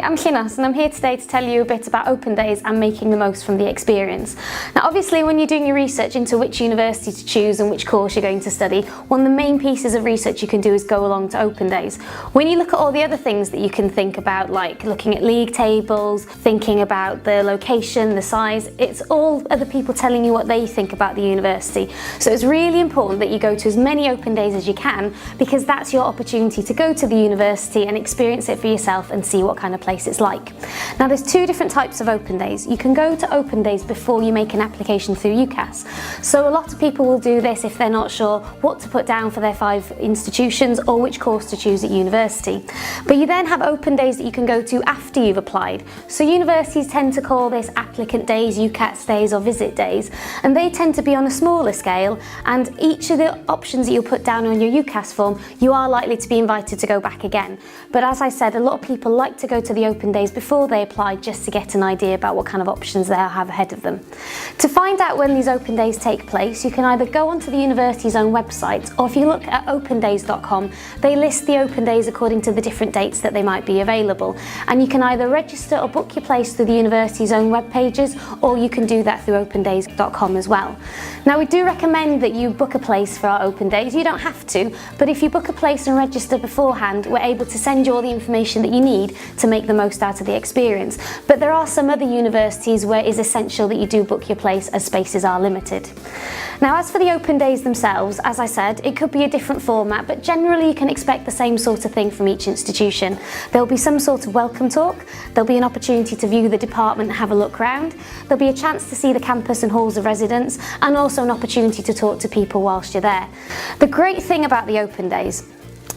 I'm Llinos and I'm here today to tell you a bit about open days and making the most from the experience. Now obviously when you're doing your research into which university to choose and which course you're going to study, one of the main pieces of research you can do is go along to open days. When you look at all the other things that you can think about, like looking at league tables, thinking about the location, the size, it's all other people telling you what they think about the university. So it's really important that you go to as many open days as you can, because that's your opportunity to go to the university and experience it for yourself and see what kind of place it's like. Now there's two different types of open days. You can go to open days before you make an application through UCAS. So a lot of people will do this if they're not sure what to put down for their 5 institutions or which course to choose at university. But you then have open days that you can go to after you've applied. So universities tend to call this applicant days, UCAS days or visit days, and they tend to be on a smaller scale, and each of the options that you'll put down on your UCAS form, you are likely to be invited to go back again. But as I said, a lot of people like to go to the open days before they apply just to get an idea about what kind of options they'll have ahead of them. To find out when these open days take place, you can either go onto the university's own website, or if you look at opendays.com, they list the open days according to the different dates that they might be available. And you can either register or book your place through the university's own web pages, or you can do that through opendays.com as well. Now we do recommend that you book a place for our open days. You don't have to, but if you book a place and register beforehand, we're able to send you all the information that you need to make the most out of the experience. But there are some other universities where it is essential that you do book your place, as spaces are limited. Now as for the open days themselves, as I said, it could be a different format, but generally you can expect the same sort of thing from each institution. There'll be some sort of welcome talk, there'll be an opportunity to view the department and have a look round, there'll be a chance to see the campus and halls of residence, and also an opportunity to talk to people whilst you're there. The great thing about the open days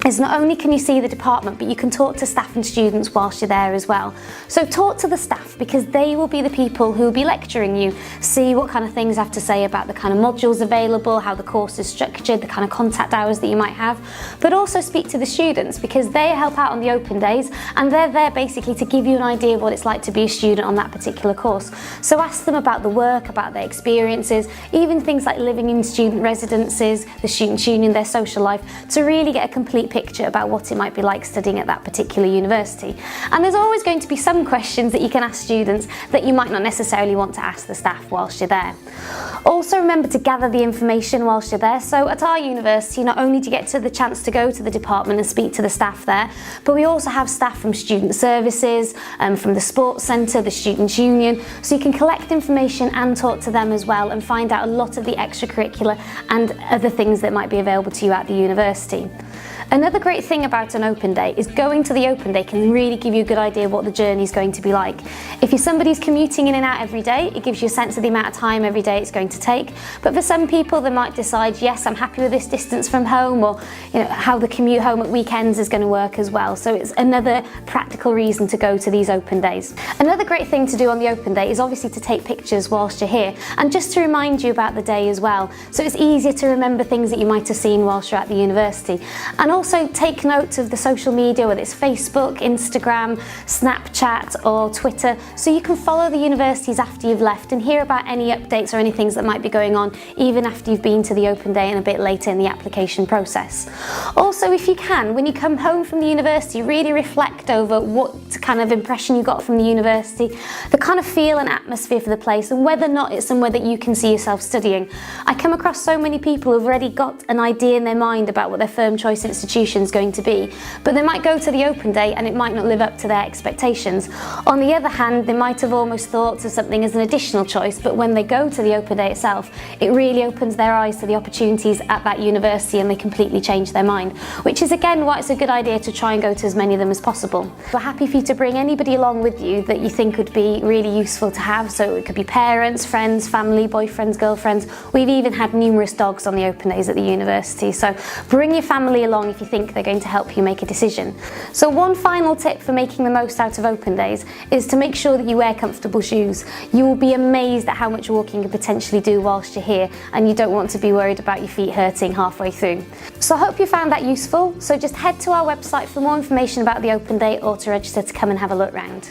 is not only can you see the department, but you can talk to staff and students whilst you're there as well. So talk to the staff, because they will be the people who will be lecturing you. See what kind of things they have to say about the kind of modules available, how the course is structured, the kind of contact hours that you might have. But also speak to the students, because they help out on the open days and they're there basically to give you an idea of what it's like to be a student on that particular course. So ask them about the work, about their experiences, even things like living in student residences, the student union, their social life, to really get a complete picture about what it might be like studying at that particular university. And there's always going to be some questions that you can ask students that you might not necessarily want to ask the staff whilst you're there. Also remember to gather the information whilst you're there. So at our university, not only do you get to the chance to go to the department and speak to the staff there, but we also have staff from student services, from the sports centre, the student union, so you can collect information and talk to them as well and find out a lot of the extracurricular and other things that might be available to you at the university. Another great thing about an open day is going to the open day can really give you a good idea of what the journey is going to be like. If you're somebody who's commuting in and out every day, it gives you a sense of the amount of time every day it's going to take. But for some people, they might decide, yes, I'm happy with this distance from home, or how the commute home at weekends is going to work as well. So it's another practical reason to go to these open days. Another great thing to do on the open day is obviously to take pictures whilst you're here, and just to remind you about the day as well. So it's easier to remember things that you might have seen whilst you're at the university. And also take note of the social media, whether it's Facebook, Instagram, Snapchat or Twitter, so you can follow the universities after you've left and hear about any updates or any things that might be going on even after you've been to the open day and a bit later in the application process. Also, if you can, when you come home from the university, really reflect over what kind of impression you got from the university, the kind of feel and atmosphere for the place, and whether or not it's somewhere that you can see yourself studying. I come across so many people who've already got an idea in their mind about what their firm choice institution is going to be, but they might go to the open day and it might not live up to their expectations. On the other hand, they might have almost thought of something as an additional choice, but when they go to the open day itself, it really opens their eyes to the opportunities at that university and they completely change their mind, which is again why it's a good idea to try and go to as many of them as possible. We're happy for you to bring anybody along with you that you think would be really useful to have, so it could be parents, friends, family, boyfriends, girlfriends. We've even had numerous dogs on the open days at the university, so bring your family along if you think they're going to help you make a decision. So one final tip for making the most out of open days is to make sure that you wear comfortable shoes. You will be amazed at how much walking you can potentially do whilst you're here, and you don't want to be worried about your feet hurting halfway through. So I hope you found that useful. So just head to our website for more information about the open day or to register to come and have a look round.